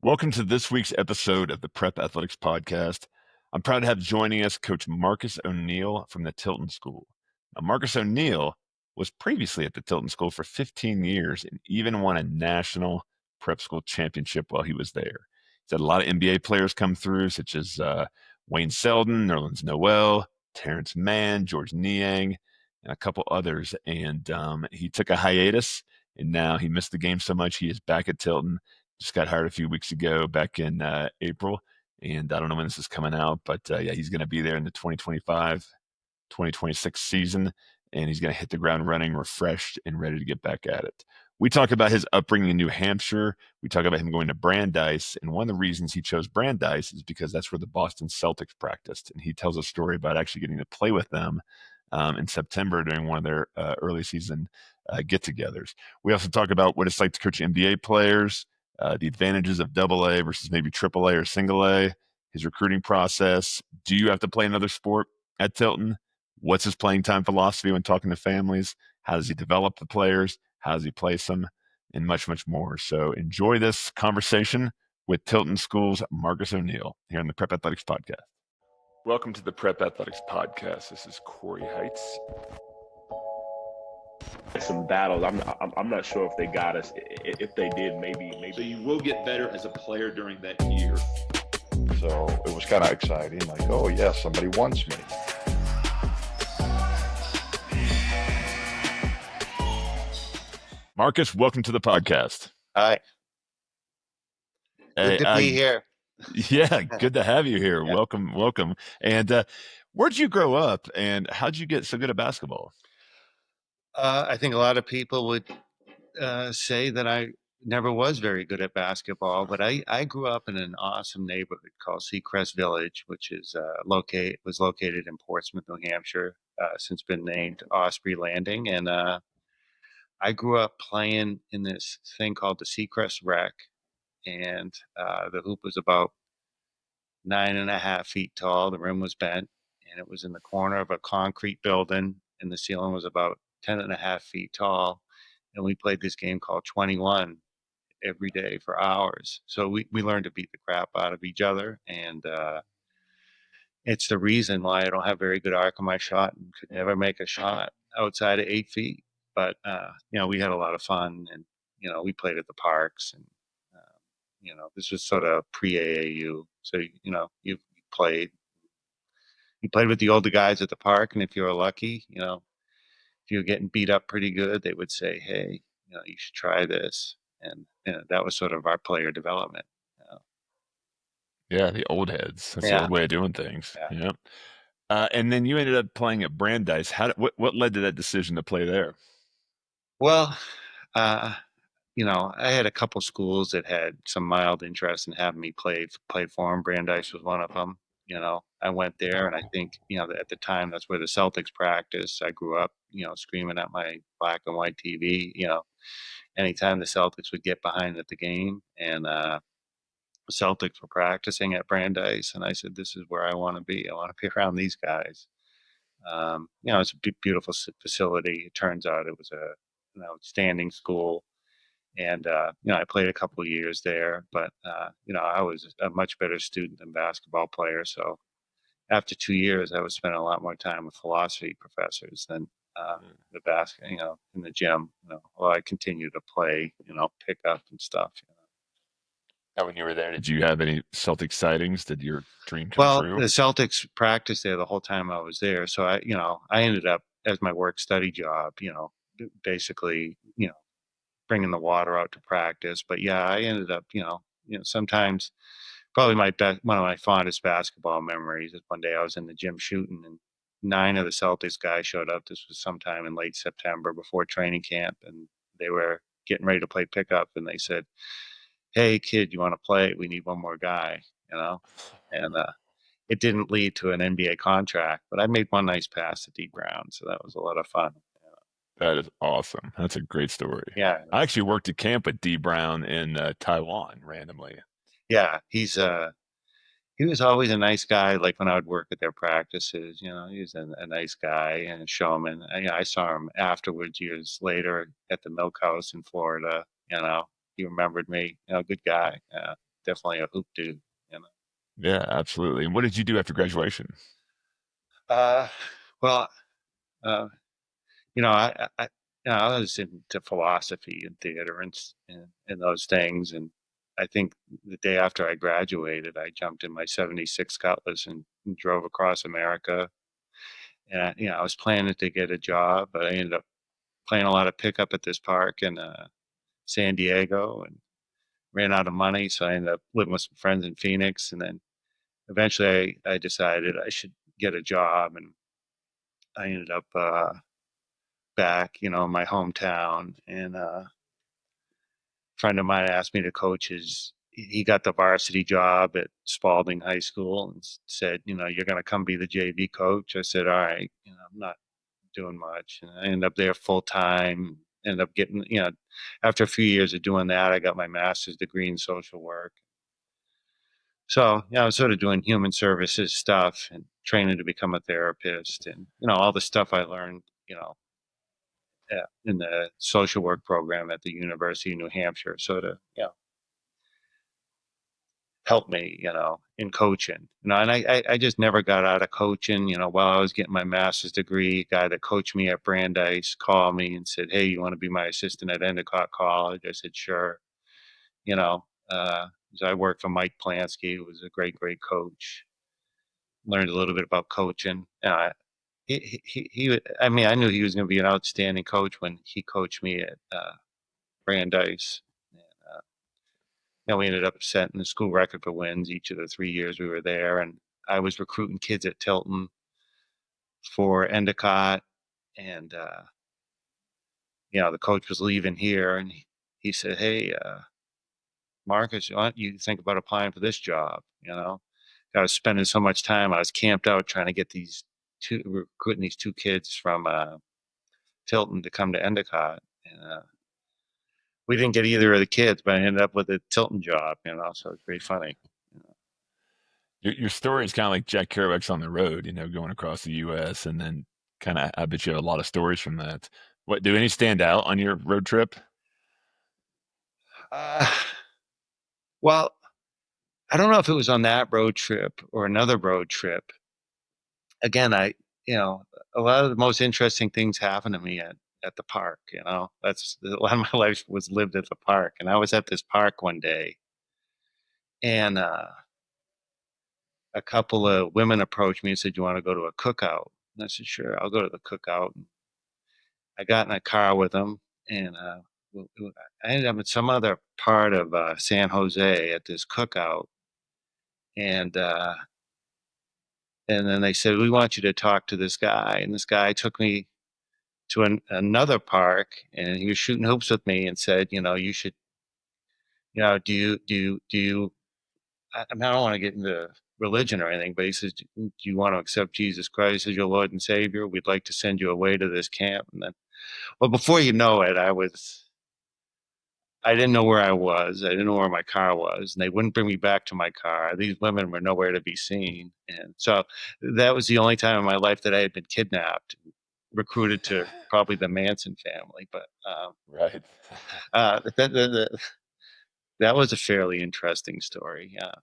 Welcome to this week's episode of the Prep Athletics Podcast. I'm proud to have joining us Coach Marcus O'Neill from the Tilton School. Now, Marcus O'Neill was previously at the Tilton School for 15 years and even won a national prep school championship while he was there. He's had a lot of NBA players come through, such as Wayne Selden, Nerlens Noel, Terance Mann, Georges Niang, and a couple others. And he took a hiatus, and now he missed the game so much he is back at Tilton. Just got hired a few weeks ago, back in April, and I don't know when this is coming out, but yeah, he's going to be there in the 2025-2026 season, and he's going to hit the ground running, refreshed and ready to get back at it. We talk about his upbringing in New Hampshire. We talk about him going to Brandeis, and one of the reasons he chose Brandeis is because that's where the Boston Celtics practiced, and he tells a story about actually getting to play with them in September during one of their early season get-togethers. We also talk about what it's like to coach NBA players, the advantages of AA versus maybe AAA or single A, his recruiting process. Do you have to play another sport at Tilton? What's his playing time philosophy when talking to families? How does he develop the players? How does he place them? And much, much more. So enjoy this conversation with Tilton School's Marcus O'Neill here on the Prep Athletics Podcast. Welcome to the Prep Athletics Podcast. This is Corey Heights. Some battles. I'm not sure if they got us. If they did, maybe. So you will get better as a player during that year. So it was kind of exciting. Like, oh yeah, somebody wants me. Marcus, welcome to the podcast. Hi. Hey, Good to be here. Yeah, good to have you here. Yeah. Welcome. And where'd you grow up, and how'd you get so good at basketball? I think a lot of people would say that I never was very good at basketball, but I grew up in an awesome neighborhood called Seacrest Village, which is located in Portsmouth, New Hampshire, since been named Osprey Landing. And I grew up playing in this thing called the Seacrest Rec, and the hoop was about 9.5 feet tall. The rim was bent, and it was in the corner of a concrete building, and the ceiling was about 10.5 feet tall. And we played this game called 21 every day for hours. So we learned to beat the crap out of each other. And it's the reason why I don't have very good arc on my shot and could never make a shot outside of 8 feet. But, we had a lot of fun, and, we played at the parks, and, this was sort of pre-AAU. So, you played with the older guys at the park. And if you were lucky, if you were getting beat up pretty good, they would say, hey, you should try this. And that was sort of our player development. Yeah, the old heads. That's the Yeah. old way of doing things. Yeah. Yeah. And then you ended up playing at Brandeis. What led to that decision to play there? Well, I had a couple schools that had some mild interest in having me play for them. Brandeis was one of them. I went there, and I think, at the time, that's where the Celtics practiced. I grew up, screaming at my black and white TV, anytime the Celtics would get behind at the game, and the Celtics were practicing at Brandeis, and I said, this is where I want to be. I want to be around these guys. It's a beautiful facility. It turns out it was an outstanding school. And, I played a couple of years there, but, I was a much better student than basketball player. So after 2 years, I was spending a lot more time with philosophy professors than the basket, in the gym. Well, I continued to play, pick up and stuff. Now, when you were there, did you have any Celtic sightings? Did your dream come true? The Celtics practiced there the whole time I was there. So I ended up, as my work study job, basically, bringing the water out to practice. But yeah, I ended up, sometimes probably one of my fondest basketball memories is one day I was in the gym shooting, and 9 of the Celtics guys showed up. This was sometime in late September before training camp, and they were getting ready to play pickup, and they said, hey kid, you want to play? We need one more guy, and it didn't lead to an NBA contract, but I made one nice pass to D Brown. So that was a lot of fun. That is awesome. That's a great story. Yeah. I actually worked at camp with D Brown in Taiwan randomly. Yeah. He was always a nice guy. Like when I would work at their practices, he was a nice guy and a showman. I saw him afterwards, years later, at the Milk House in Florida. He remembered me. Good guy. Yeah. definitely a hoop dude. You know? Yeah, absolutely. And what did you do after graduation? Uh, well, uh, I was into philosophy and theater and those things. And I think the day after I graduated, I jumped in my '76 Cutlass and drove across America. And I was planning to get a job, but I ended up playing a lot of pickup at this park in San Diego and ran out of money. So I ended up living with some friends in Phoenix. And then eventually I decided I should get a job. And I ended up back, in my hometown. And friend of mine asked me to coach he got the varsity job at Spalding High School and said, you're going to come be the JV coach. I said, all right, I'm not doing much. And I ended up there full time, ended up getting, after a few years of doing that, I got my master's degree in social work. So, I was sort of doing human services stuff and training to become a therapist and, all the stuff I learned, in the social work program at the University of New Hampshire sort of, helped me, in coaching, and I just never got out of coaching, while I was getting my master's degree. A guy that coached me at Brandeis called me and said, hey, you want to be my assistant at Endicott College? I said, sure. You know, so I worked for Mike Plansky, who was a great, great coach. Learned a little bit about coaching. I mean, I knew he was going to be an outstanding coach when he coached me at Brandeis. We ended up setting the school record for wins each of the 3 years we were there. And I was recruiting kids at Tilton for Endicott. And, the coach was leaving here and he said, hey, Marcus, why don't you think about applying for this job? I was spending so much time. I was camped out trying to get recruiting these two kids from Tilton to come to Endicott. And we didn't get either of the kids, but I ended up with a Tilton job, so it's pretty funny. Your story is kind of like Jack Kerouac's On the Road, going across the U.S. and then kind of, I bet you have a lot of stories from that. What do any stand out on your road trip? Well, I don't know if it was on that road trip or another road trip. Again, a lot of the most interesting things happened to me at the park. That's a lot of my life was lived at the park. And I was at this park one day, and a couple of women approached me and said, "You want to go to a cookout?" And I said, "Sure, I'll go to the cookout." And I got in a car with them, and I ended up in some other part of San Jose at this cookout, and then they said, "We want you to talk to this guy." And this guy took me to another park, and he was shooting hoops with me and said, "You should, do you?" I mean, I don't want to get into religion or anything, but he says, "Do you want to accept Jesus Christ as your Lord and Savior? We'd like to send you away to this camp." And then, well, before you know it, I didn't know where I was. I didn't know where my car was, and they wouldn't bring me back to my car. These women were nowhere to be seen, and so that was the only time in my life that I had been kidnapped, recruited to probably the Manson family. But Right. that was a fairly interesting story. Yeah,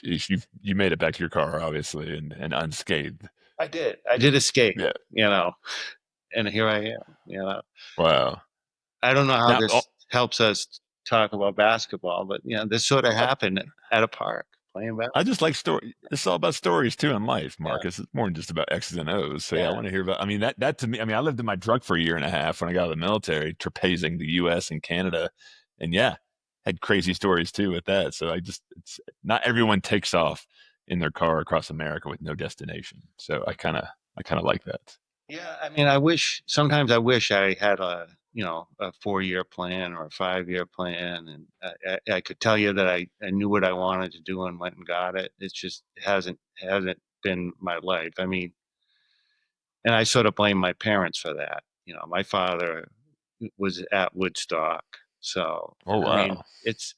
You made it back to your car, obviously, and unscathed. I did. I did escape. Yeah. And here I am. Wow. I don't know how Now, this helps us talk about basketball, but this sort of happened at a park playing I basketball. just like story. It's all about stories too in life, Yeah, Marcus. It's more than just about X's and O's. So yeah, I yeah. want to hear about. I mean, that to me. I mean, I lived in my truck for a year and a half when I got out of the military, trapezing the U.S. and Canada, and yeah, had crazy stories too with that. So it's not everyone takes off in their car across America with no destination. So I kind of like that. Yeah, I mean, sometimes I wish I had a 4-year plan or a 5-year plan, and I could tell you that I knew what I wanted to do and went and got it. It's just hasn't been my life. I mean, and I sort of blame my parents for that. My father was at Woodstock, so Oh I mean, wow. it's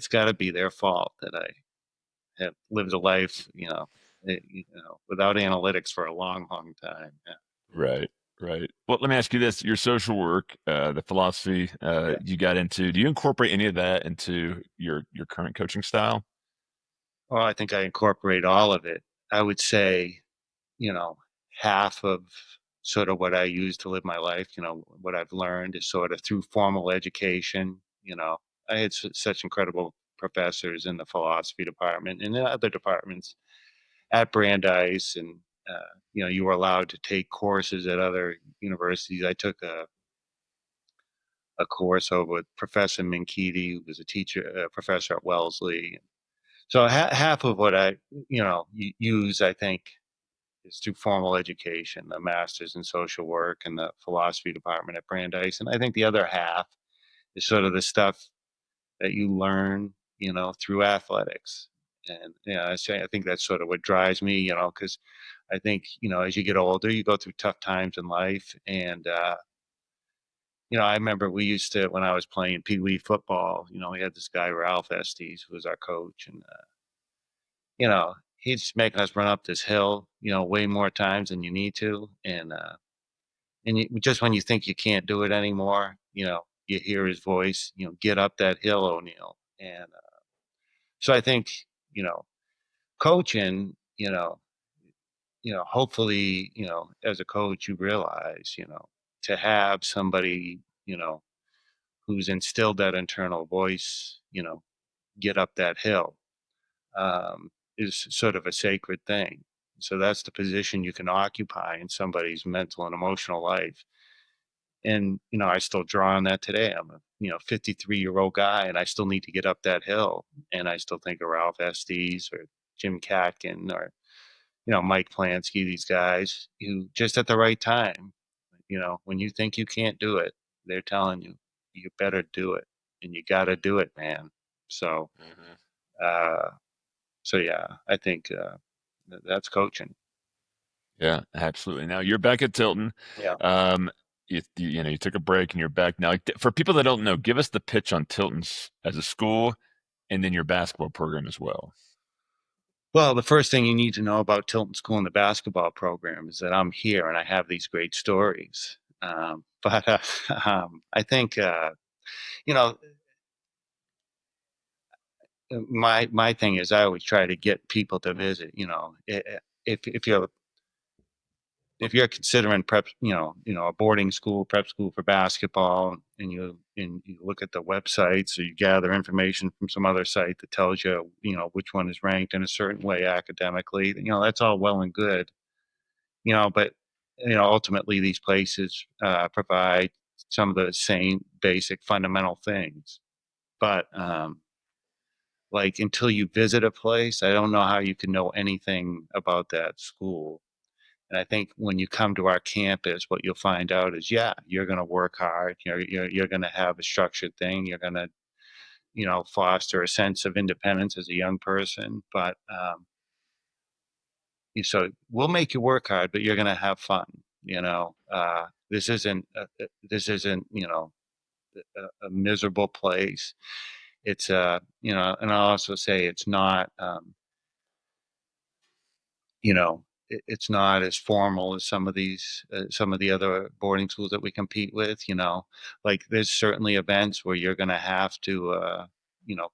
got to be their fault that I have lived a life, without analytics for a long, long time. Yeah. Right. Right. Well, let me ask you this: your social work, the philosophy Yeah. you got into, do you incorporate any of that into your current coaching style? Well, I think I incorporate all of it. I would say, half of sort of what I use to live my life, what I've learned is sort of through formal education. I had such incredible professors in the philosophy department and in other departments at Brandeis, and you were allowed to take courses at other universities. I took a course over with Professor Minkiti, who was a professor at Wellesley. So half of what I use, I think, is through formal education, the master's in social work and the philosophy department at Brandeis. And I think the other half is sort of the stuff that you learn, through athletics. And I think that's sort of what drives me, because I think, as you get older, you go through tough times in life. And, I remember we used to, when I was playing Pee Wee football, we had this guy, Ralph Estes, who was our coach. And, he's making us run up this hill, way more times than you need to. And just when you think you can't do it anymore, you hear his voice, get up that hill, O'Neill. And so I think, you know, coaching, hopefully, as a coach, you realize, to have somebody, who's instilled that internal voice, get up that hill, is sort of a sacred thing. So that's the position you can occupy in somebody's mental and emotional life. And, I still draw on that today. I'm a, 53-year-old guy, and I still need to get up that hill. And I still think of Ralph Estes or Jim Catkin or, Mike Plansky, these guys who just at the right time, when you think you can't do it, they're telling you, you better do it. And you got to do it, man. So, Mhm. uh, so yeah, I think that's coaching. Yeah, absolutely. Now you're back at Tilton. Yeah. Um, you took a break and you're back now. For people that don't know, give us the pitch on Tilton's as a school and then your basketball program as well. Well, the first thing you need to know about Tilton School and the basketball program is that I'm here and I have these great stories. But I think you know my thing is I always try to get people to visit. If you're considering prep, a boarding school, prep school for basketball, and you look at the websites or you gather information from some other site that tells you, which one is ranked in a certain way academically, that's all well and good, but ultimately these places provide some of the same basic fundamental things. But like until you visit a place, I don't know how you can know anything about that school. And I think when you come to our campus, what you'll find out is, yeah, you're going to work hard. You're going to have a structured thing. You're going to, foster a sense of independence as a young person. But so we'll make you work hard, but you're going to have fun. This isn't a miserable place. It's and I'll also say it's not. It's not as formal as some of the other boarding schools that we compete with. Like there's certainly events where you're going to have to,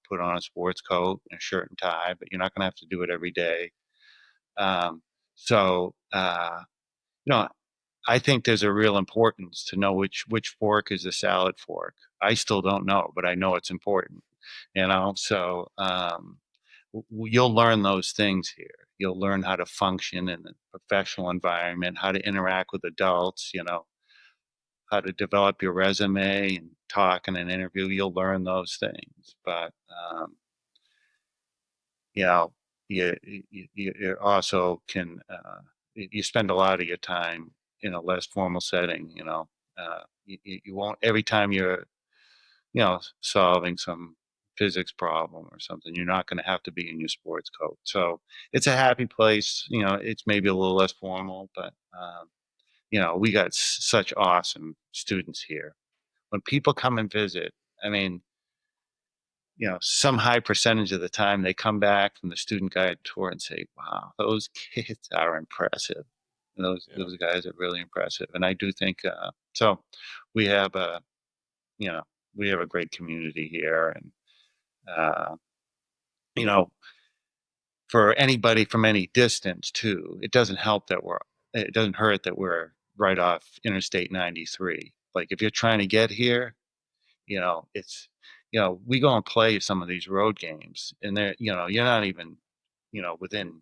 put on a sports coat and a shirt and tie, but you're not going to have to do it every day. Um, so, you know, I think there's a real importance to know which fork is the salad fork. I still don't know, but I know it's important. So you'll learn those things here. You'll learn how to function in a professional environment, how to interact with adults. How to develop your resume and talk in an interview. You'll learn those things, but you know, you also can you spend a lot of your time in a less formal setting. You won't every time you're solving some physics problem or something. You're not going to have to be in your sports coat. So it's a happy place. It's maybe a little less formal, but we got such awesome students here. When people come and visit, I mean, some high percentage of the time they come back from the student guide tour and say, wow, those kids are impressive. Yeah. Those guys are really impressive, and I do think so. We have a you know we have a great community here, and uh, you know for anybody from any distance too, it doesn't help that it doesn't hurt that we're right off Interstate 93. Like if you're trying to get here, it's we go and play some of these road games, and you're not even within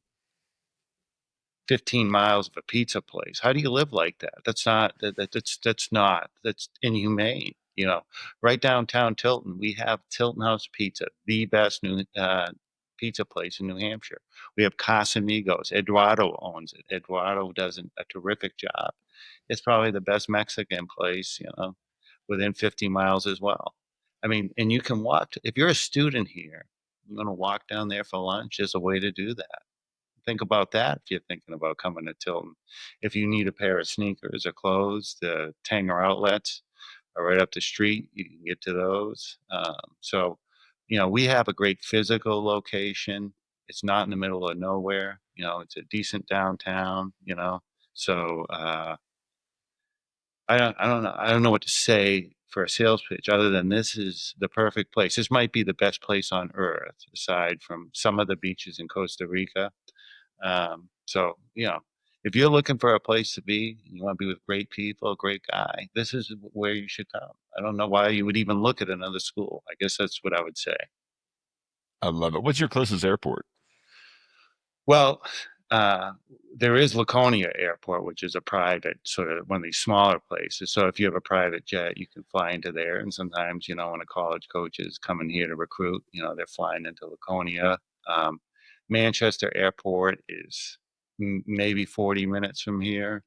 15 miles of a pizza place. How do you live like that? That's inhumane. Right downtown Tilton, we have Tilton House Pizza, the best new pizza place in New Hampshire. We have Casamigos. Eduardo owns it. Eduardo does a terrific job. It's probably the best Mexican place, within 50 miles as well. I mean, and you can walk, if you're a student here, you're going to walk down there for lunch. There's a way to do that. Think about that if you're thinking about coming to Tilton. If you need a pair of sneakers or clothes, the Tanger outlets are right up the street. You can get to those. We have a great physical location. It's not in the middle of nowhere. It's a decent downtown. So I don't know. I don't know what to say for a sales pitch other than this is the perfect place. This might be the best place on earth, aside from some of the beaches in Costa Rica. If you're looking for a place to be, you want to be with great people, a great guy, this is where you should come. I don't know why you would even look at another school. I guess that's what I would say. I love it. What's your closest airport? Well, uh, there is Laconia Airport, which is a private sort of one of these smaller places. So if you have a private jet, you can fly into there. And sometimes, when a college coach is coming here to recruit, they're flying into Laconia. Um, Manchester Airport is maybe 40 minutes from here.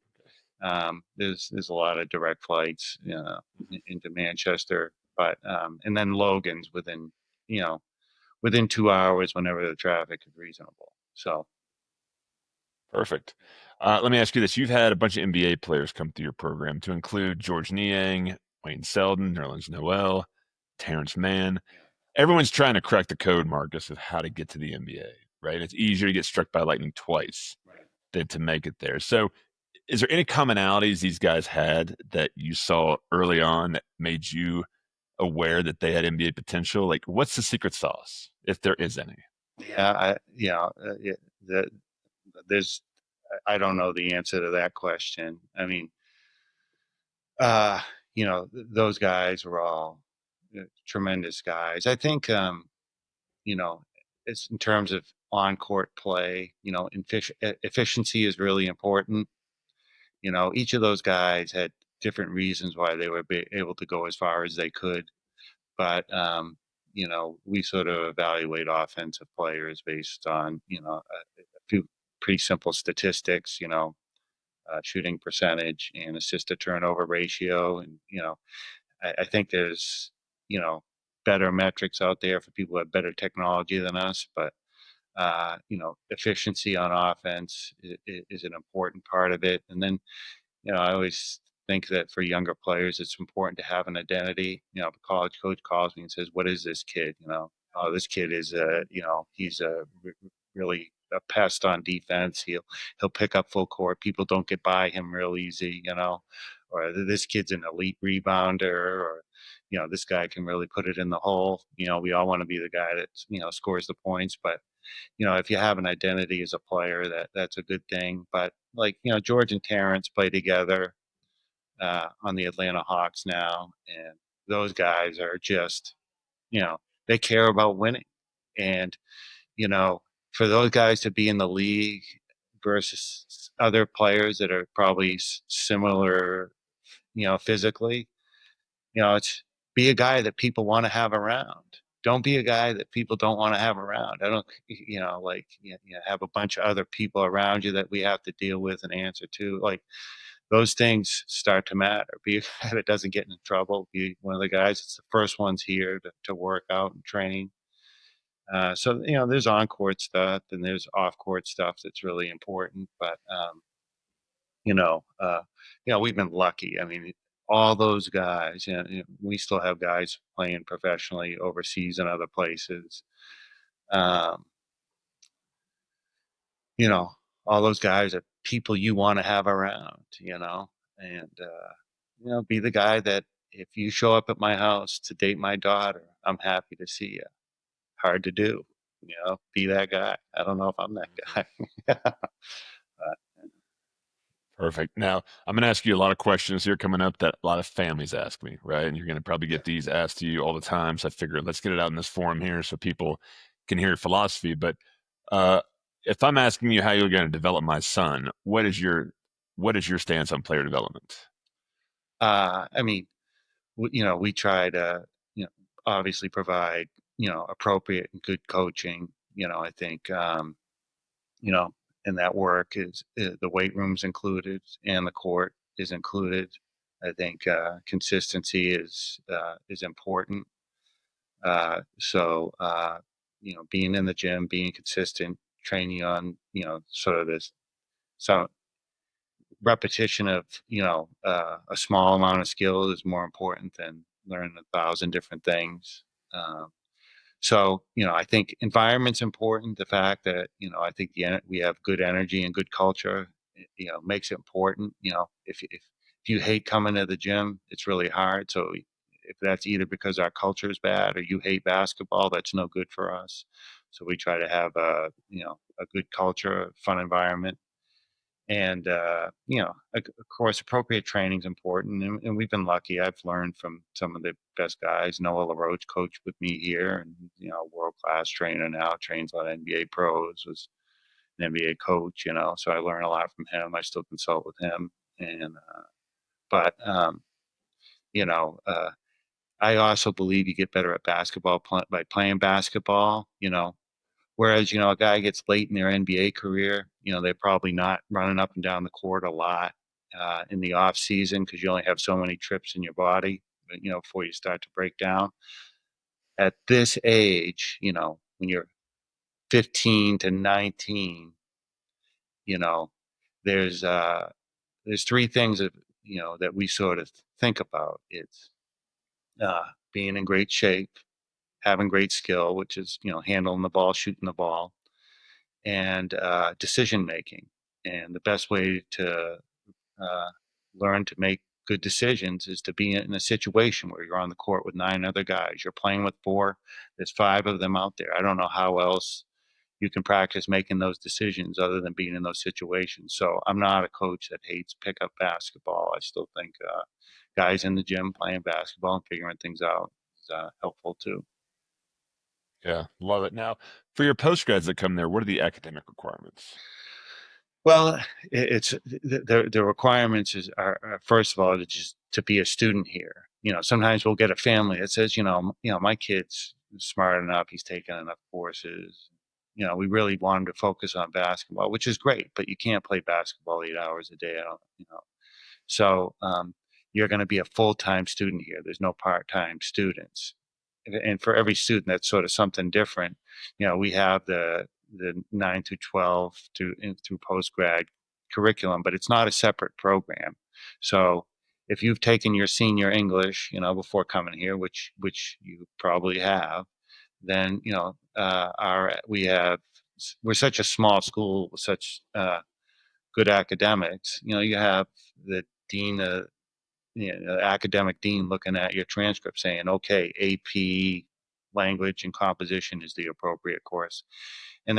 There's a lot of direct flights, into Manchester, but and then Logan's within 2 hours whenever the traffic is reasonable. So. Perfect. Let me ask you this. You've had a bunch of NBA players come through your program to include Georges Niang, Wayne Selden, Nerlens Noel, Terance Mann. Everyone's trying to crack the code, Marcus, of how to get to the NBA, right? It's easier to get struck by lightning twice than to make it there. So is there any commonalities these guys had that you saw early on that made you aware that they had NBA potential? Like, what's the secret sauce, if there is any? Yeah, the, there's, I don't know the answer to that question. I mean, those guys were all tremendous guys. I think, it's in terms of on-court play, efficiency is really important. Each of those guys had different reasons why they were able to go as far as they could. But, we sort of evaluate offensive players based on, a few pretty simple statistics, shooting percentage and assist to turnover ratio. And, I think there's, better metrics out there for people who have better technology than us. But, efficiency on offense is an important part of it. And then, I always think that for younger players, it's important to have an identity. If a college coach calls me and says, "What is this kid?" Oh, this kid is he's really a pest on defense. He'll pick up full court. People don't get by him real easy. Or this kid's an elite rebounder, or this guy can really put it in the hole. We all want to be the guy that scores the points, but if you have an identity as a player, that's a good thing. But like, George and Terance play together on the Atlanta Hawks now, and those guys are just, they care about winning. And, you know, for those guys to be in the league versus other players that are probably similar, physically, it's be a guy that people want to have around. Don't be a guy that people don't want to have around. I don't, have a bunch of other people around you that we have to deal with and answer to. Like those things start to matter. Be a guy that doesn't get in trouble. Be one of the guys that's the first ones here to work out and train. There's on court stuff and there's off court stuff that's really important. But you know, uh, we've been lucky. I mean, all those guys, we still have guys playing professionally overseas and other places. Um, all those guys are people you want to have around, and be the guy that if you show up at my house to date my daughter, I'm happy to see you. Hard to do, be that guy. I don't know if I'm that Mhm. guy. Perfect. Now, I'm going to ask you a lot of questions here coming up that a lot of families ask me, right? And you're going to probably get these asked to you all the time. So I figured let's get it out in this forum here so people can hear your philosophy. But uh, if I'm asking you how you're going to develop my son, what is your stance on player development? I mean, we try to, obviously provide, appropriate and good coaching. I think, you know, and that work is the weight room's included and the court is included. I think consistency is important. Being in the gym, being consistent, training on, sort of this some repetition of, a small amount of skill is more important than learning 1,000 different things. Um, I think environment's important. The fact that, I think we have good energy and good culture, makes it important. If you hate coming to the gym, it's really hard. So if that's either because our culture is bad or you hate basketball, that's no good for us. So we try to have a good culture, a fun environment. And, of course, appropriate training is important. And we've been lucky. I've learned from some of the best guys. Noah LaRoche coached with me here, and, world class trainer now, trains a lot of NBA pros, was an NBA coach, so I learn a lot from him. I still consult with him. But, you know, uh, I also believe you get better at basketball by playing basketball. Whereas, a guy gets late in their NBA career, they're probably not running up and down the court a lot in the off season because you only have so many trips in your body, before you start to break down. At this age, when you're 15 to 19, you know, there's there's three things that we sort of think about. It's being in great shape, having great skill, which is handling the ball, shooting the ball, and decision making. And the best way to uh, learn to make good decisions is to be in a situation where you're on the court with nine other guys. You're playing with four. There's five of them out there. I don't know how else you can practice making those decisions other than being in those situations. So I'm not a coach that hates pickup basketball. I still think guys in the gym playing basketball and figuring things out is helpful too. Yeah, love it. Now, for your postgrads that come there, what are the academic requirements? Well, it's the requirements are first of all to just to be a student here. Sometimes we'll get a family that says, my kid's smart enough, he's taken enough courses. We really want him to focus on basketball, which is great, but you can't play basketball 8 hours a day. I don't, so you're going to be a full time student here. There's no part time students, and for every student, that's sort of something different. We have the 9 to 12 through post grad curriculum, but it's not a separate program. So if you've taken your senior English, before coming here, which you probably have, then our we have we're such a small school with such good academics. You have the dean of the academic dean looking at your transcript saying, okay, AP language and composition is the appropriate course. And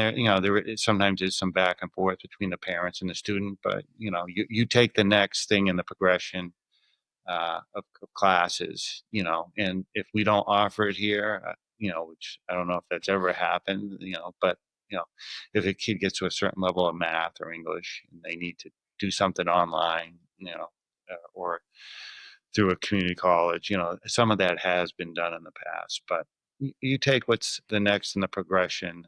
sometimes is some back and forth between the parents and the student, but you take the next thing in the progression of classes, and if we don't offer it here, which I don't know if that's ever happened, but if a kid gets to a certain level of math or English and they need to do something online, or through a community college. Some of that has been done in the past, but you take what's the next in the progression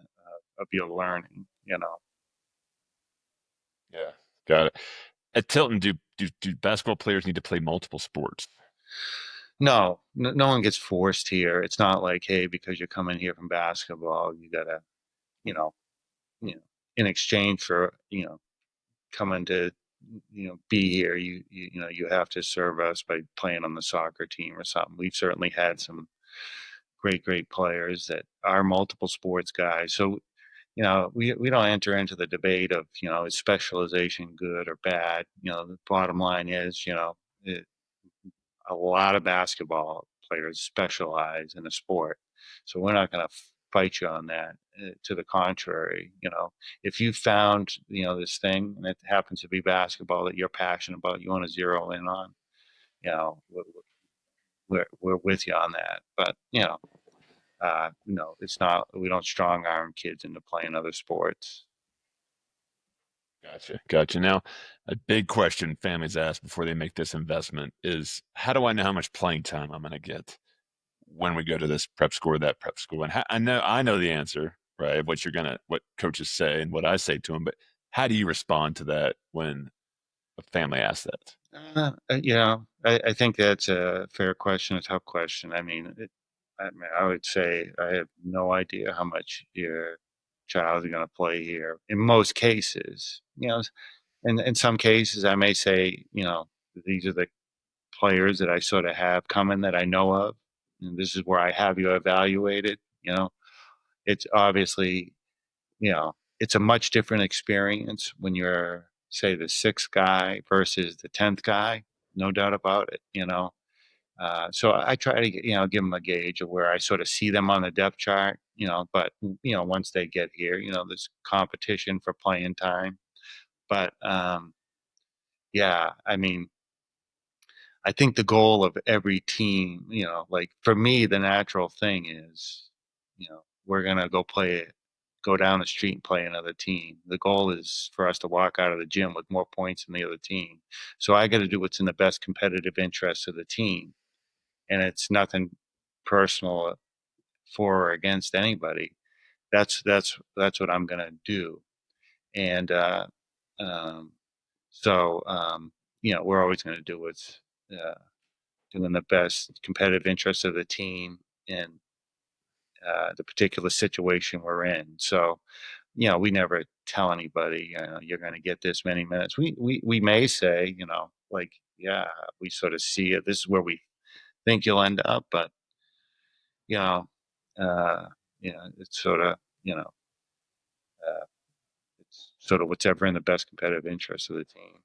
of your learning. Yeah, got it. At Tilton, do basketball players need to play multiple sports? No, no one gets forced here. It's not like, hey, because you're coming here from basketball, you gotta, you know, you know, in exchange for, coming to, be here, you have to serve us by playing on the soccer team or something. We've certainly had some great players that are multiple sports guys. So we don't enter into the debate of, is specialization good or bad? The bottom line is, it, a lot of basketball players specialize in a sport. So we're not going to fight you on that. To the contrary, if you found, this thing and it happens to be basketball that you're passionate about, you want to zero in on, we're with you on that. But, it's not, we don't strong arm kids into playing other sports. Gotcha. Now, a big question families ask before they make this investment is, how do I know how much playing time I'm going to get when we go to this prep school or that prep school? And I know the answer, right? What coaches say and what I say to them, but how do you respond to that when a family asks that? I think that's a fair question, a tough question. I would say I have no idea how much your child is going to play here in most cases. And in some cases, I may say, these are the players that I sort of have coming that I know of, and this is where I have you evaluated. It's obviously, it's a much different experience when you're, say, the sixth guy versus the 10th guy. No doubt about it. So I try to, give them a gauge of where I sort of see them on the depth chart. But once they get here, there's competition for playing time. But yeah, I think the goal of every team, like for me, the natural thing is, we're gonna go down the street and play another team. The goal is for us to walk out of the gym with more points than the other team. So I got to do what's in the best competitive interest of the team, and it's nothing personal for or against anybody. That's what I'm gonna do, and um, we're always gonna do what's uh, doing the best competitive interest of the team in the particular situation we're in. So, we never tell anybody, you're going to get this many minutes. We may say, like, yeah, we sort of see it. This is where we think you'll end up, but you know, uh, it's sort of, uh, it's sort of whatever in the best competitive interest of the team.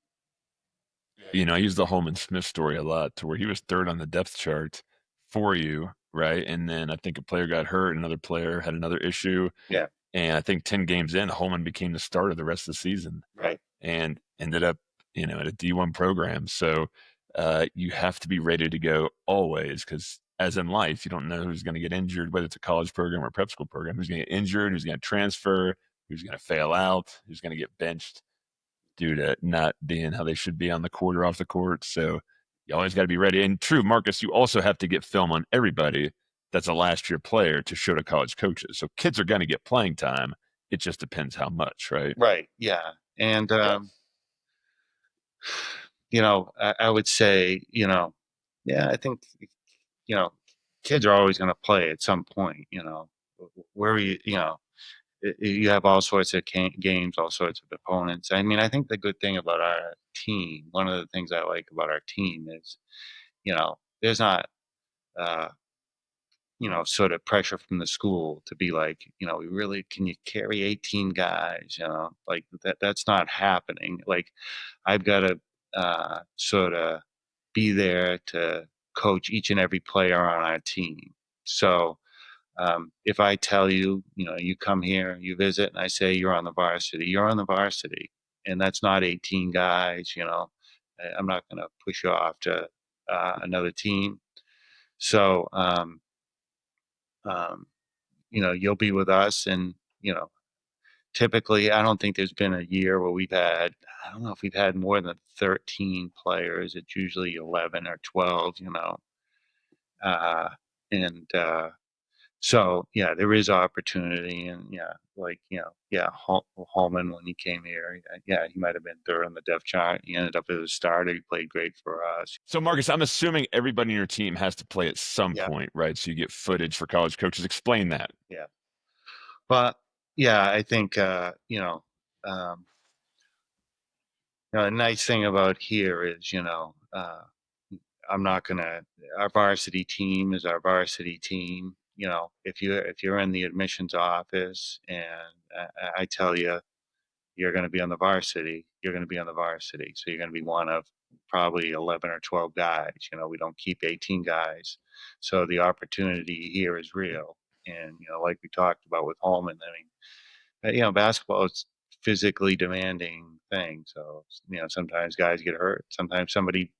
I use the Holman Smith story a lot to where he was third on the depth chart for you, right? And then I think a player got hurt, another player had another issue. Yeah. And I think 10 games in, Holman became the starter the rest of the season Right. and ended up, at a D1 program. So you have to be ready to go always because, as in life, you don't know who's going to get injured, whether it's a college program or a prep school program, who's going to get injured, who's going to transfer, who's going to fail out, who's going to get benched due to not being how they should be on the court or off the court. So you always got to be ready. And true, Marcus, you also have to get film on everybody that's a last year player to show to college coaches. So kids are going to get playing time. It just depends how much, right? Right. Yeah. And, I would say, yeah, I think, you know, kids are always going to play at some point, where you have all sorts of games, all sorts of opponents. I think the good thing about our team, one of the things I like about our team is, there's not, uh, sort of pressure from the school to be like, we really, can you carry 18 guys, like that's not happening. Like I've got to sort of be there to coach each and every player on our team. So if I tell you, you come here, you visit, and I say you're on the varsity, you're on the varsity, and that's not 18 guys. I'm not going to push you off to another team. So um, you'll be with us, and typically, I don't think there's been a year where I don't know if we've had more than 13 players. It's usually 11 or 12, uh, and so yeah, there is opportunity, and yeah, like yeah, Holman when he came here, yeah, he might have been third on the depth chart. He ended up as a starter. He played great for us. So, Marcus, I'm assuming everybody in your team has to play at some Yeah, point, right? So you get footage for college coaches. Explain that. yeah, but yeah, I think um, the nice thing about here is I'm not gonna. Our varsity team is our varsity team. if you're in the admissions office and I tell you you're going to be on the varsity, you're going to be on the varsity. So you're going to be one of probably 11 or 12 guys. We don't keep 18 guys. So the opportunity here is real. And, like we talked about with Holman, I mean, basketball is physically demanding thing. So, sometimes guys get hurt. Sometimes somebody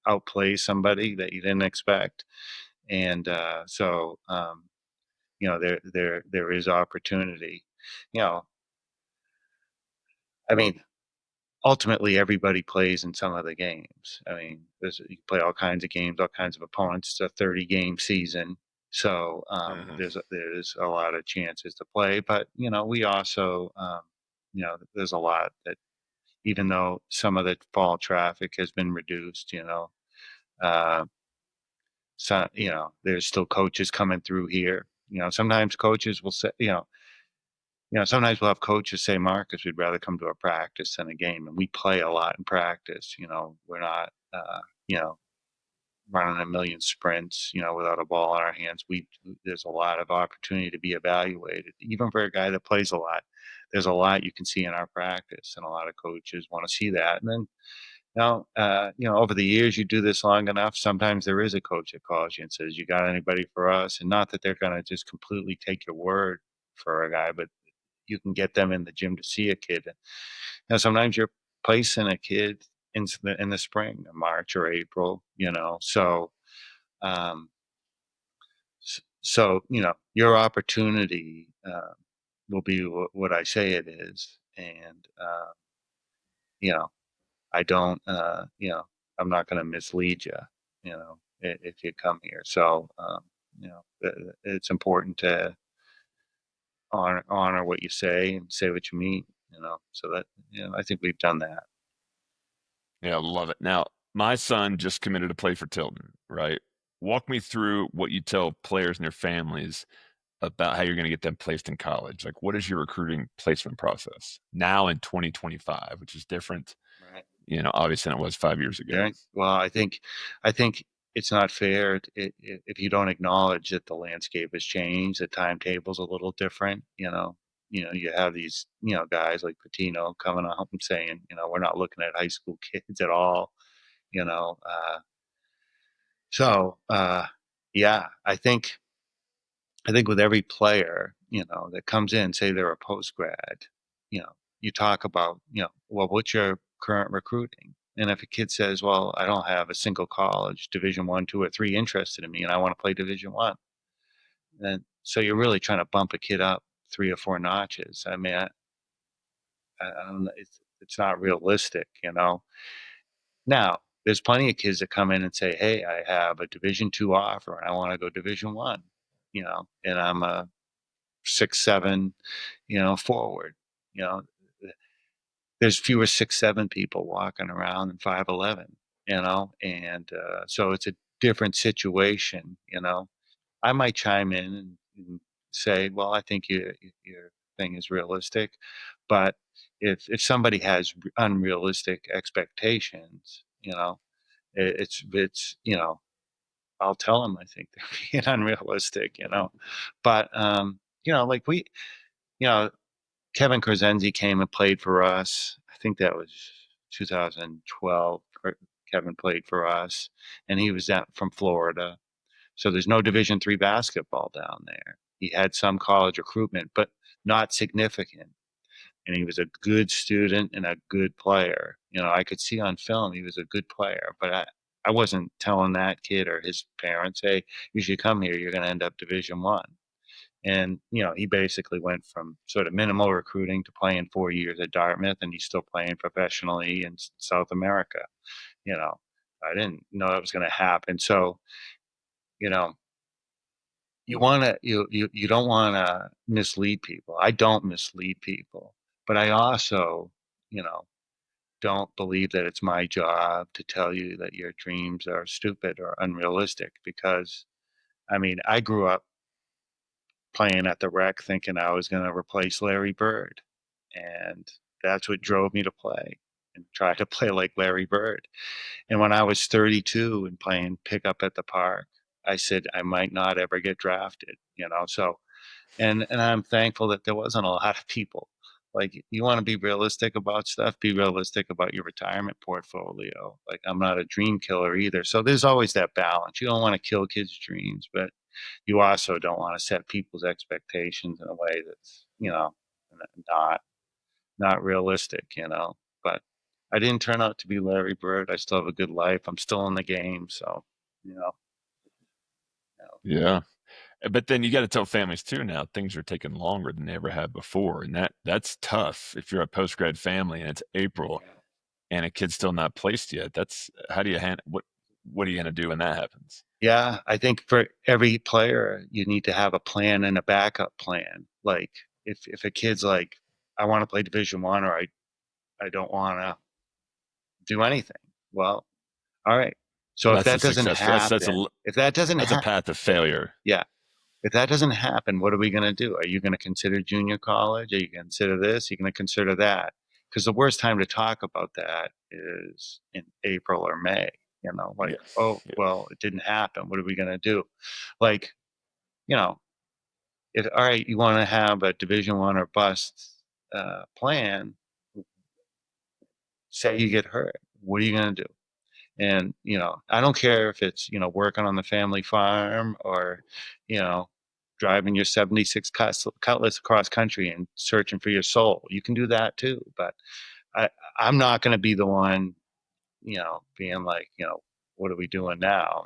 outplays somebody that you didn't expect. And there is opportunity. You know, I mean, ultimately everybody plays in some of the games. I mean, you play all kinds of games, all kinds of opponents. It's a 30 game season. So Uh-huh. there's a lot of chances to play, but we also there's a lot that even though some of the fall traffic has been reduced, uh, so there's still coaches coming through here. Sometimes coaches will say, sometimes we'll have coaches say, Marcus, we'd rather come to a practice than a game. And we play a lot in practice. We're not, running a million sprints, without a ball in our hands. There's a lot of opportunity to be evaluated. Even for a guy that plays a lot, there's a lot you can see in our practice. And a lot of coaches want to see that. And then, over the years, you do this long enough, sometimes there is a coach that calls you and says, you got anybody for us? And not that they're going to just completely take your word for a guy, but you can get them in the gym to see a kid. Sometimes you're placing a kid in the spring, March or April. So um, your opportunity will be what I say it is, and you know, I don't, I'm not going to mislead you. If you come here, so it's important to honor what you say and say what you mean. So that I think we've done that. Yeah, love it. Now, my son just committed to play for Tilton, right? Walk me through what you tell players and their families about how you're going to get them placed in college. Like, what is your recruiting placement process now in 2025, which is different, Right. obviously than it was 5 years ago. Right. Well, I think it's not fair if you don't acknowledge that the landscape has changed, the timetable's a little different. You have these guys like Patino coming out and saying, we're not looking at high school kids at all. You know, so yeah, I think with every player, that comes in, say they're a post grad, you talk about, well, what's your current recruiting? And if a kid says, well, I don't have a single college, Division 1, 2, or 3 interested in me, and I want to play Division 1, then so you're really trying to bump a kid up 3 or 4 notches. I mean, I don't know, it's not realistic. Now, there's plenty of kids that come in and say, hey, I have a Division 2 offer and I want to go Division 1, and I'm a 6'7", forward. You know, there's fewer 6'7" people walking around than 5'11", and so it's a different situation. I might chime in and say, well, I think your thing is realistic, but if somebody has unrealistic expectations, it's I'll tell them I think they're being unrealistic, but like you know, Kevin Crescenzi came and played for us. I think that was 2012. Kevin played for us, and he was from Florida. So there's no Division III basketball down there. He had some college recruitment, but not significant. And he was a good student and a good player. I could see on film he was a good player, but I wasn't telling that kid or his parents, hey, you should come here. You're going to end up Division I. And, he basically went from sort of minimal recruiting to playing 4 years at Dartmouth, and he's still playing professionally in South America. You know, I didn't know that was going to happen. So, you know, you don't want to mislead people. I don't mislead people, but I also, you know, don't believe that it's my job to tell you that your dreams are stupid or unrealistic because, I mean, I grew up playing at the rec thinking I was going to replace Larry Bird. And that's what drove me to play and try to play like Larry Bird. And when I was 32 and playing pickup at the park, I said I might not ever get drafted, so, and I'm thankful that there wasn't a lot of people. Like, you want to be realistic about stuff, be realistic about your retirement portfolio. Like, I'm not a dream killer either. So there's always that balance. You don't want to kill kids' dreams, but you also don't want to set people's expectations in a way that's, not not realistic, But I didn't turn out to be Larry Bird. I still have a good life. I'm still in the game, so you know. Yeah. But then you got to tell families too now things are taking longer than they ever have before. And that's tough if you're a post grad family and it's April and a kid's still not placed yet. That's how do you handle what are you going to do when that happens? Yeah, I think for every player, you need to have a plan and a backup plan. Like, if a kid's like, I want to play Division One, or I don't want to do anything. Well, all right. So if That's a that doesn't successful happen, if that doesn't that's a happen, path of failure. yeah. If that doesn't happen, what are we going to do? Are you going to consider junior college? Are you going to consider this? Are you going to consider that? Because the worst time to talk about that is in April or May. Like, Yeah. oh, Yeah. well, it didn't happen. What are we going to do? Like, you know, if all right, you want to have a Division One or bust plan. Say you get hurt, what are you going to do? And I don't care if it's working on the family farm, or you know driving your 76 Cutlass across country and searching for your soul. You can do that too, but I I'm not going to be the one being like, what are we doing now?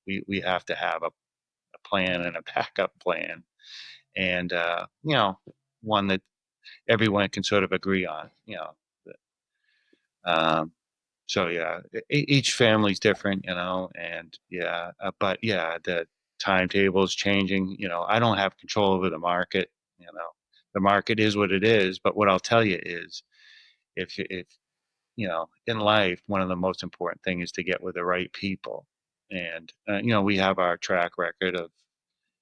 We have to have a plan and a backup plan, and one that everyone can sort of agree on. Um, so yeah, each family's different, and yeah, but yeah, the timetable is changing. I don't have control over the market. The market is what it is. But what I'll tell you is, if in life, one of the most important things is to get with the right people. And we have our track record of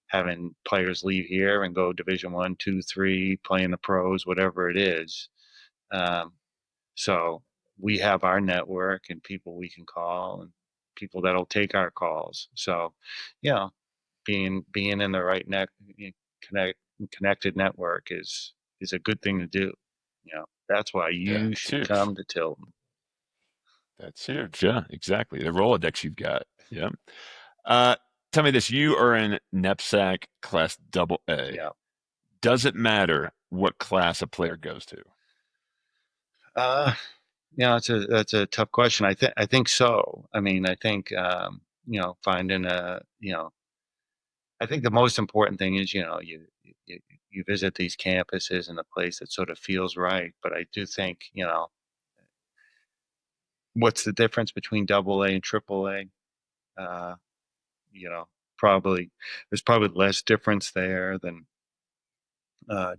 having players leave here and go Division One, two, three, playing the pros, whatever it is. Um, so we have our network and people we can call, and people that'll take our calls. So, you know, being in the right connect connected network is a good thing to do. That's why Yeah. you It's should huge. come to Tilton. That's huge. Yeah, exactly. The Rolodex you've got. Yeah. Uh, Tell me this. You are in knapsack class double A. Yeah. Does it matter what class a player goes to? Uh, that's a tough question. I think so. I mean, I think finding I think the most important thing is, you you visit these campuses in a place that sort of feels right. But I do think, what's the difference between double A and triple A? Uh, you know, probably there's probably less difference there than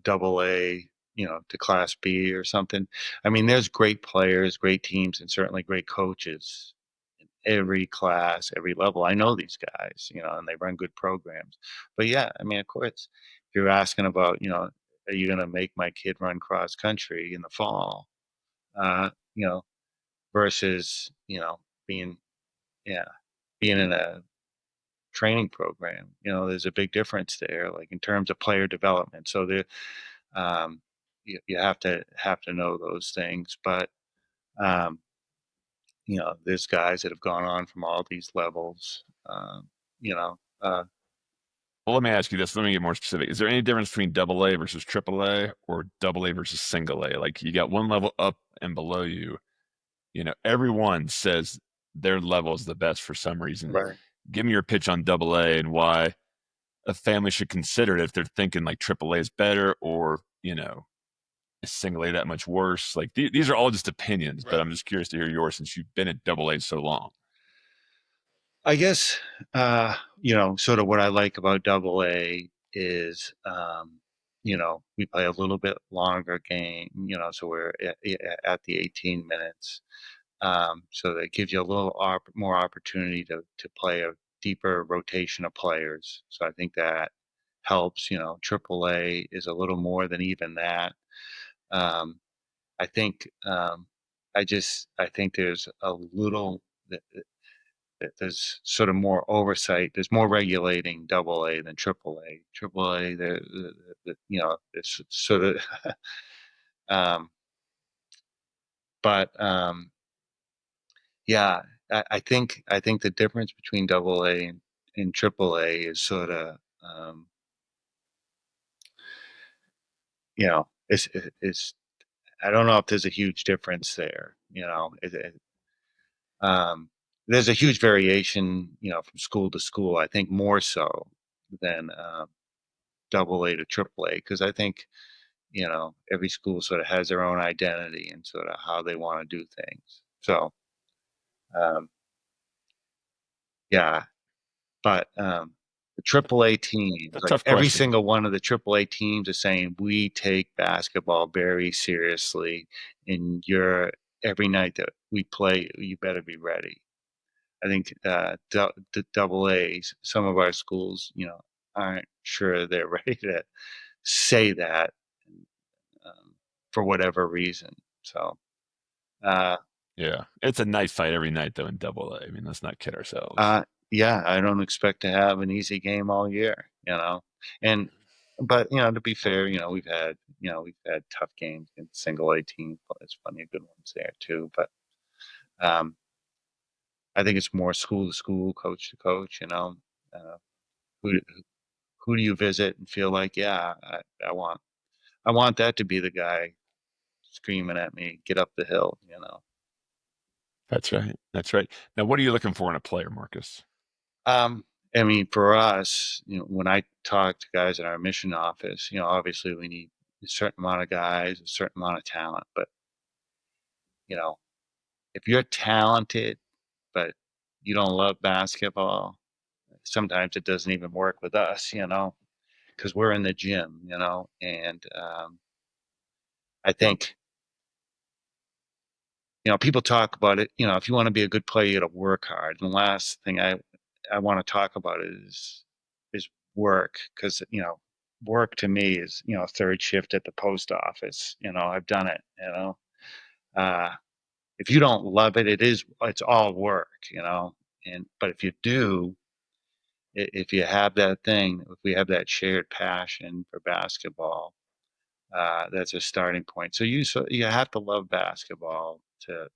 double A, to class B or something. I mean, there's great players, great teams, and certainly great coaches in every class, every level. I know these guys, and they run good programs. But yeah, I mean, of course, if you're asking about, are you going to make my kid run cross country in the fall, uh, you know, versus, being, yeah, being in a training program, there's a big difference there, like in terms of player development. So um, you have to know those things. But um, there's guys that have gone on from all these levels. You know, Well, let me ask you this. Let me get more specific. Is there any difference between double A versus triple A or double A versus single A? Like you got one level up and below you. Everyone says their level is the best for some reason. right. Give me your pitch on double A and why a family should consider it if they're thinking like triple A is better or, is single A that much worse? Like these are all just opinions, but Right. I'm just curious to hear yours since you've been at double A so long. I guess sort of what I like about double A is we play a little bit longer game. So we're at the 18 minutes. So that gives you a little more opportunity to play a deeper rotation of players. So I think that helps. Triple A is a little more than even that. Um, I think I think there's a little there's sort of more oversight. There's more regulating double A than triple A. Triple A, it's sort of, um, but yeah, I think the difference between double A and triple A is sort of, um, it's I don't know if there's a huge difference there. Um, there's a huge variation, from school to school. I think more so than double A to triple A, because I think every school sort of has their own identity and sort of how they want to do things. So um, yeah, but the triple A teams, A like tough every question. single one of the triple A teams, is saying we take basketball very seriously, and every night that we play, you better be ready. I think the double A's, some of our schools, aren't sure they're ready to say that, um, for whatever reason. So, uh, Yeah, it's a knife fight every night though in Double A. I mean, let's not kid ourselves. uh, yeah, I don't expect to have an easy game all year, and but to be fair, we've had tough games in single A teams, but there's plenty of good ones there too. But um, I think it's more school to school, coach to coach. Uh, who who do you visit and feel like, yeah, I want that to be the guy screaming at me, get up the hill. That's right. That's right. Now, what are you looking for in a player, Marcus? Um, I mean, for us, when I talk to guys in our mission office, obviously we need a certain amount of guys, a certain amount of talent. But, you know, if you're talented, but you don't love basketball, sometimes it doesn't even work with us, because we're in the gym, and I think, people talk about it. If you want to be a good player, you got to work hard. And the last thing I want to talk about is work, because work to me is third shift at the post office. I've done it. Uh, if you don't love it, it's all work. And but if you do, if you have that thing, if we have that shared passion for basketball, that's a starting point. So you have to love basketball to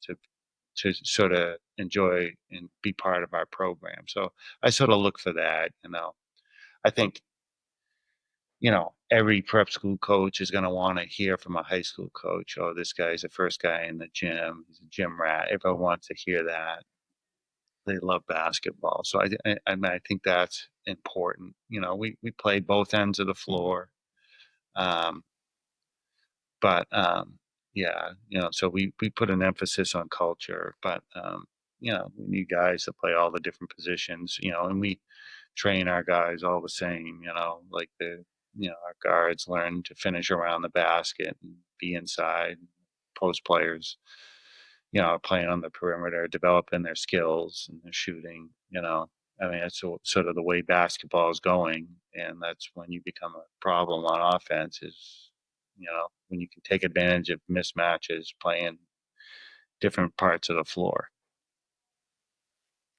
sort of enjoy and be part of our program. So I sort of look for that. I think, every prep school coach is going to want to hear from a high school coach. Oh, this guy's the first guy in the gym. He's a gym rat. Everyone wants to hear that. They love basketball. So I mean, I think that's important. We play both ends of the floor. Um, but yeah, so we put an emphasis on culture, but we need guys to play all the different positions, and we train our guys all the same, like our guards learn to finish around the basket and be inside. Post players, playing on the perimeter, developing their skills and their shooting. I mean, that's sort of the way basketball is going, and that's when you become a problem on offense. Is when you can take advantage of mismatches, playing different parts of the floor.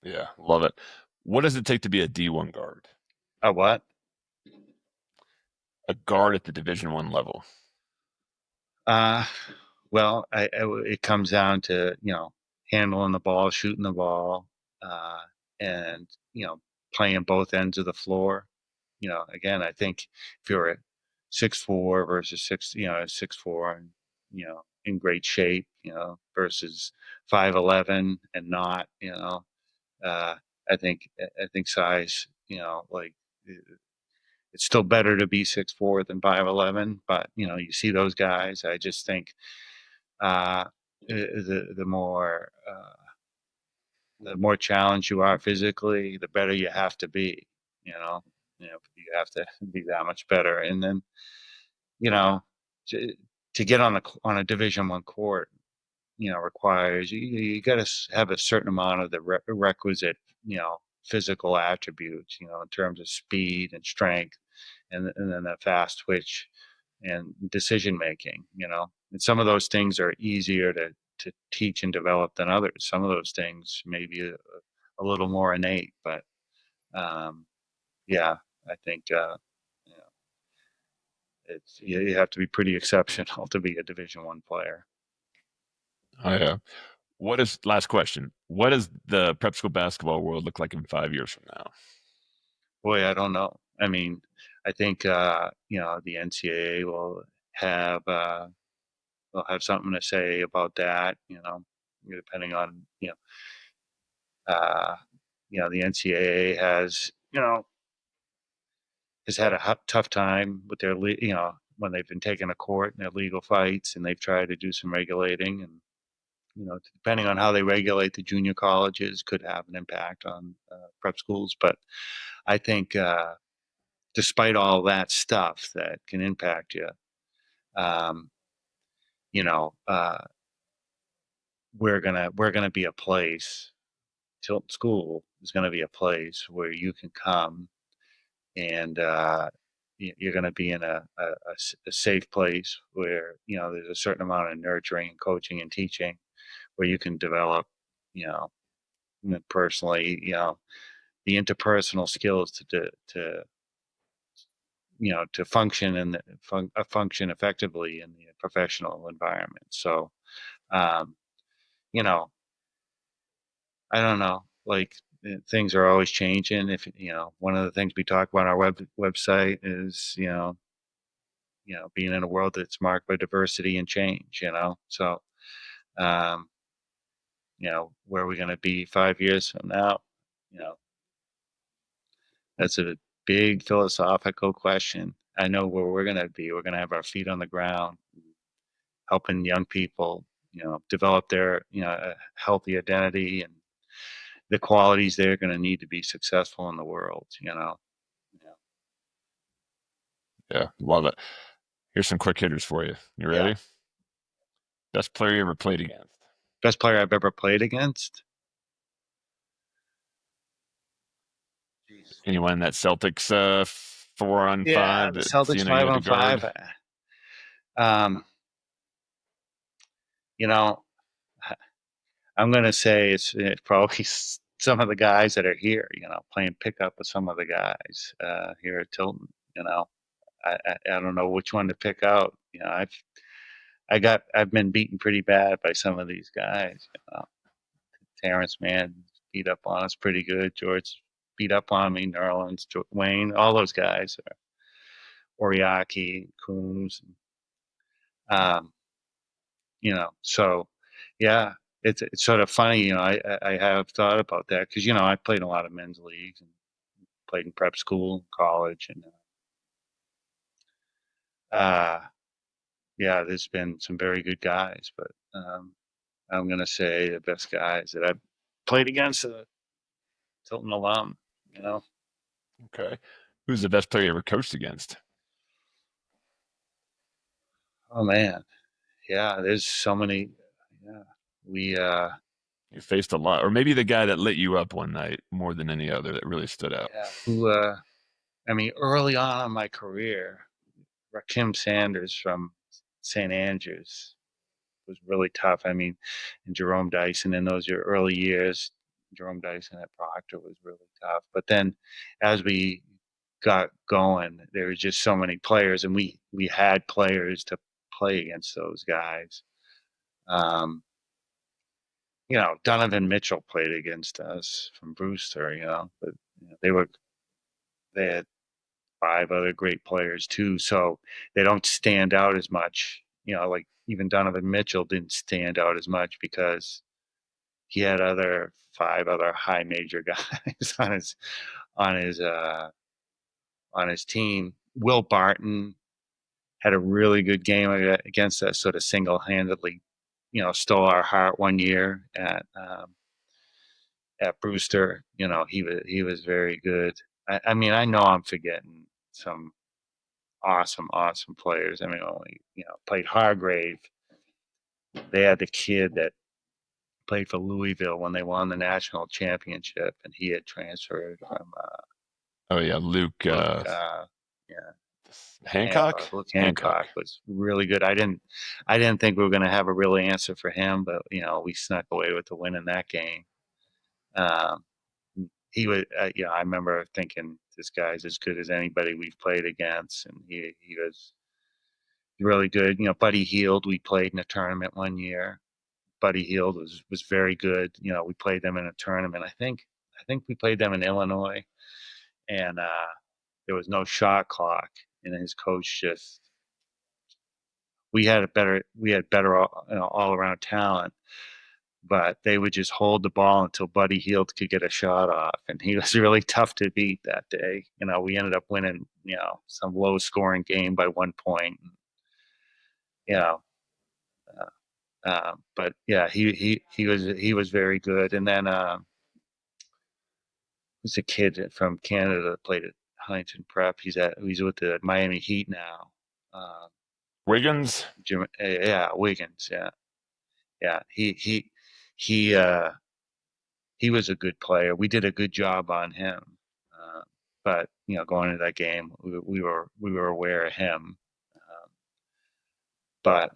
Yeah, love it. What does it take to be a D1 guard? A what? A guard at the Division 1 level. Uh, well, it comes down to handling the ball, shooting the ball, uh, and playing both ends of the floor. Again, I think if you're at 6'4" versus 6'4" and in great shape, versus 5'11" and not, uh, I think size, like it's still better to be 6'4" than 5'11", but you see those guys. I just think uh, the more challenged you are physically, the better you have to be. You know, you have to be that much better, and then you know to, to get on a Division 1 court, requires you got to have a certain amount of the requisite physical attributes, in terms of speed and strength, and then that fast twitch and decision making. And some of those things are easier to teach and develop than others. Some of those things may be a little more innate. But yeah, I think you know, you have to be pretty exceptional to be a Division I player. Oh, yeah. Last question? What does the prep school basketball world look like in 5 years from now? Boy, I don't know. I mean, I think you know, the NCAA have uh, will have something to say about that. You know, depending on uh, the NCAA has had a tough time with their when they've been taken to court in their legal fights, and they've tried to do some regulating, and depending on how they regulate the junior colleges could have an impact on prep schools. But I think despite all that stuff that can impact you, um, you know, we're gonna be a place. Tilton School is going to be a place where you can come and you're going to be in a safe place where there's a certain amount of nurturing, coaching, and teaching where you can develop, you know, personally, the interpersonal skills to function and function effectively in the professional environment. So, um, you know, I don't know, like things are always changing. If one of the things we talk about on our website is being in a world that's marked by diversity and change. So um, where are we going to be 5 years from now? You know, that's a big philosophical question. I know where we're going to be. We're going to have our feet on the ground, helping young people, develop their, a healthy identity and the qualities they're going to need to be successful in the world. Yeah. Yeah, love it. Here's some quick hitters for you. You Yeah. ready? Best player you ever played against? Best player I've ever played against? Jeez. Anyone that Celtics 4-on-5 Yeah, the that Celtics you had to 5-on-5. guard? You know, I'm going to say it's probably some of the guys that are here, playing pickup with some of the guys here at Tilton. I don't know which one to pick out. I've been beaten pretty bad by some of these guys. Terance Mann beat up on us pretty good. George beat up on me. Nerlens, Wayne, all those guys. Oriaki, Coombs. Um, so yeah, it's sort of funny. I have thought about that because I played in a lot of men's leagues and played in prep school, college, and yeah, there's been some very good guys, but I'm gonna say the best guys that I've played against Tilton alum. Okay. Who's the best player you ever coached against? Oh man, yeah, there's so many. Yeah, we You faced a lot, or maybe the guy that lit you up one night more than any other that really stood out. yeah, I mean, early on in my career, Rakim Sanders from St. Andrews was really tough. I mean, and Jerome Dyson in those early years, Jerome Dyson at Proctor was really tough. But then as we got going, there was just so many players, and we had players to play against those guys. Donovan Mitchell played against us from Brewster, but they had 5 other great players too, so they don't stand out as much. Like even Donovan Mitchell didn't stand out as much because he had 5 other high major guys on his uh, on his team. Will Barton had a really good game against us, sort of single-handedly, stole our heart one year at Brewster. He was very good. I mean, I know I'm forgetting some awesome players. I mean, only played Hargrave. They had the kid that played for Louisville when they won the national championship, and he had transferred from Oh yeah, Luke yeah, Hancock. Luke Hancock was really good. I didn't think we were going to have a real answer for him, but we snuck away with the win in that game. he was, I remember thinking this guy's as good as anybody we've played against, and he was really good. Buddy Hield, we played in a tournament one year. Buddy Hield was very good. We played them in a tournament. I think we played them in Illinois, and there was no shot clock, and his coach just we had better all around talent, but they would just hold the ball until Buddy Hield could get a shot off, and he was really tough to beat that day. We ended up winning some low scoring game by 1 point. You know, but yeah, he was very good. And then there's a kid from Canada that played at Huntington Prep. He's with the Miami Heat now. Wiggins. Yeah, Wiggins. Yeah. He was a good player. We did a good job on him. But going into that game, we were aware of him. But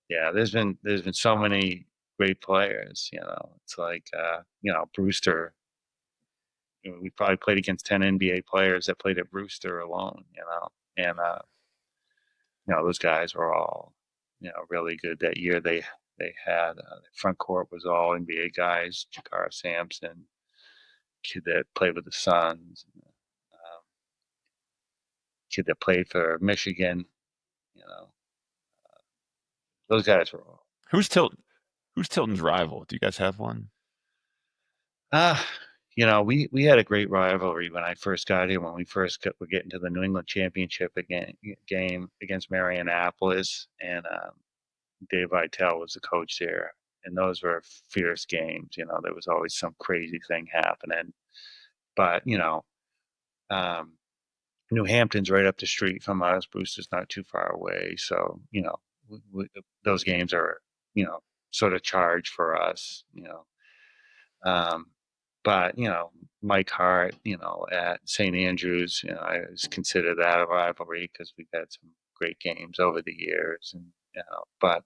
yeah, there's been so many great players. It's like Brewster. We probably played against 10 NBA players that played at Brewster alone. And those guys were all really good that year. They had the front court was all NBA guys. Jakar Sampson, kid that played with the Suns, kid that played for Michigan. Those guys were all. Who's Tilton's rival? Do you guys have one? We had a great rivalry when I first got here. When we first were getting to the New England Championship game against Marianapolis, and Dave Vitale was the coach there, and those were fierce games. There was always some crazy thing happening. But New Hampton's right up the street from us. Brewster's not too far away, so those games are sort of charged for us. But Mike Hart, at St. Andrews, I consider that a rivalry because we've had some great games over the years, and but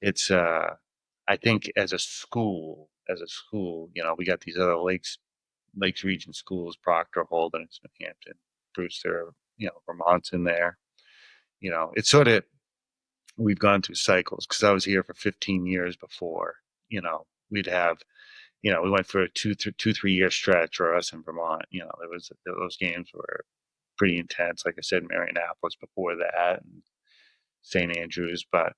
it's I think as a school, we got these other Lakes region schools: Proctor, Holden, Hampton, Brewster, Vermont's in there. It's sort of, we've gone through cycles because I was here for 15 years before. We'd have. We went for a 3 year stretch for us in Vermont. Those games were pretty intense. Like I said, Marianapolis before that, and St. Andrews. But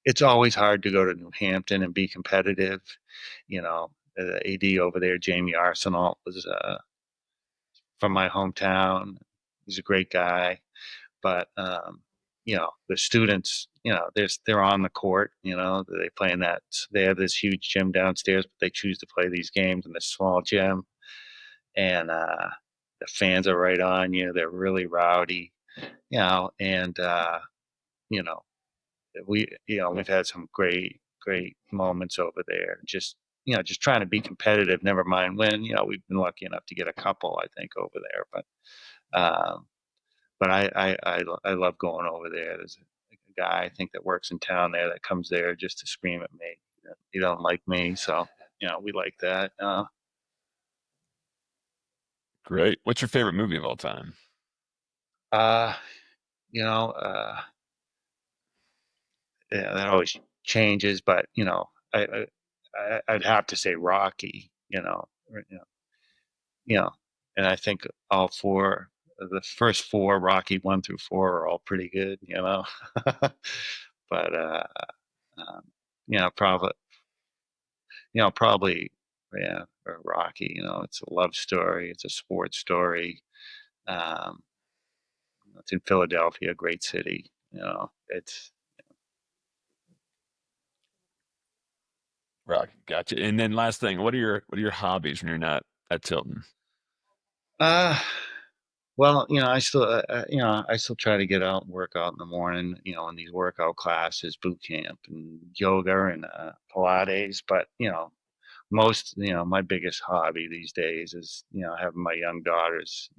it's always hard to go to New Hampton and be competitive. The AD over there, Jamie Arsenault, was from my hometown. He's a great guy, but the students, they're on the court. They play in that. They have this huge gym downstairs, but they choose to play these games in this small gym, and the fans are right on you. They're really rowdy, and we've had some great moments over there. Just trying to be competitive. Never mind win. We've been lucky enough to get a couple, I think, over there, but I love going over there. There's a guy I think that works in town there that comes there just to scream at me. He don't like me, so we like that. Great. What's your favorite movie of all time? Yeah, that always changes, but I'd have to say Rocky. And I think all four, the first four, Rocky 1 through 4, are all pretty good. But probably, yeah, Rocky. It's a love story. It's a sports story. It's in Philadelphia, a great city. It's. Rock, gotcha. And then last thing, what are your hobbies when you're not at Tilton? Well, I still try to get out and work out in the morning, in these workout classes, boot camp and yoga and Pilates. But, my biggest hobby these days is, having my young daughters,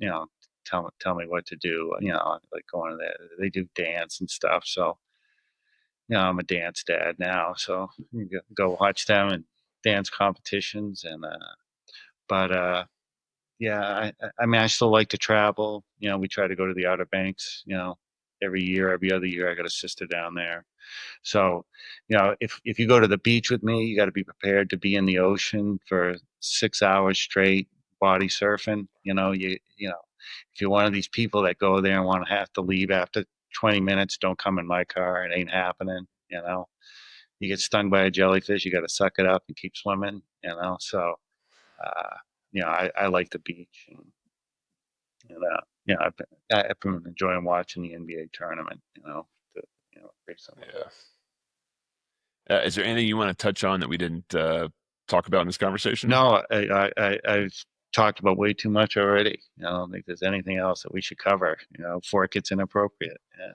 tell me what to do, like going to they do dance and stuff. So, I'm a dance dad now. So you go watch them, and dance competitions, and but yeah, I mean, I still like to travel. We try to go to the Outer Banks. Every year, every other year, I got a sister down there. So, if you go to the beach with me, you got to be prepared to be in the ocean for 6 hours straight, body surfing. If you're one of these people that go there and want to have to leave after 20 minutes, don't come in my car. It ain't happening. You get stung by a jellyfish, you got to suck it up and keep swimming. So, uh, I like the beach, I've been enjoying watching the NBA tournament. Recently. Yeah. Is there anything you want to touch on that we didn't talk about in this conversation? No, I've talked about way too much already. I don't think there's anything else that we should cover. Before it gets inappropriate. Yeah.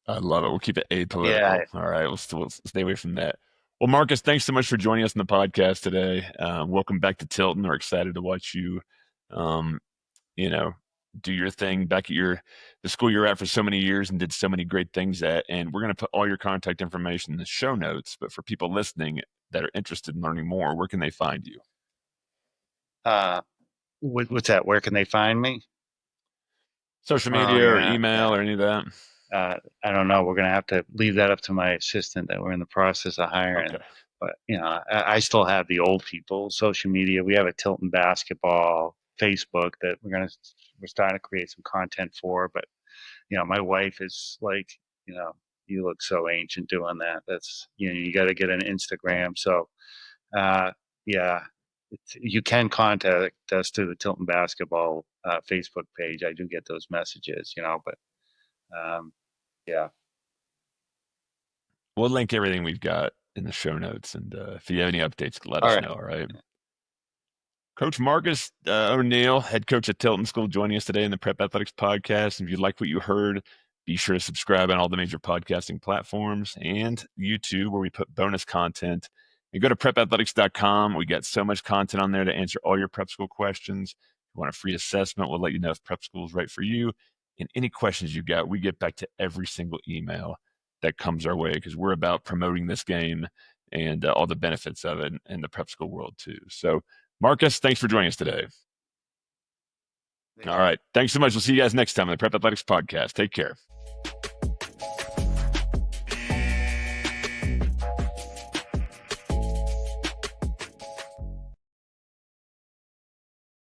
I love it. We'll keep it apolitical. Yeah. All right. We'll stay away from that. Well, Marcus, thanks so much for joining us on the podcast today. Welcome back to Tilton. We're excited to watch you, do your thing back at the school you're at for so many years and did so many great things at. And we're going to put all your contact information in the show notes. But for people listening that are interested in learning more, where can they find you? What's that? Where can they find me? Social media or email or any of that? I don't know. We're going to have to leave that up to my assistant that we're in the process of hiring. Okay. But, I still have the old people social media. We have a Tilton basketball Facebook that we're starting to create some content for. But, my wife is like, you look so ancient doing that. That's, you got to get an Instagram. So, yeah, you can contact us through the Tilton basketball Facebook page. I do get those messages, but yeah. We'll link everything we've got in the show notes. And if you have any updates, let All us right. know. All right. Coach Marcus O'Neill, head coach at Tilton School, joining us today in the Prep Athletics podcast. If you like what you heard, be sure to subscribe on all the major podcasting platforms and YouTube, where we put bonus content. And go to prepathletics.com. We got so much content on there to answer all your prep school questions. If you want a free assessment, we'll let you know if prep school is right for you. And any questions you got, we get back to every single email that comes our way, because we're about promoting this game and all the benefits of it in the prep school world too. So, Marcus, thanks for joining us today. All right. Thanks so much. We'll see you guys next time on the Prep Athletics podcast. Take care.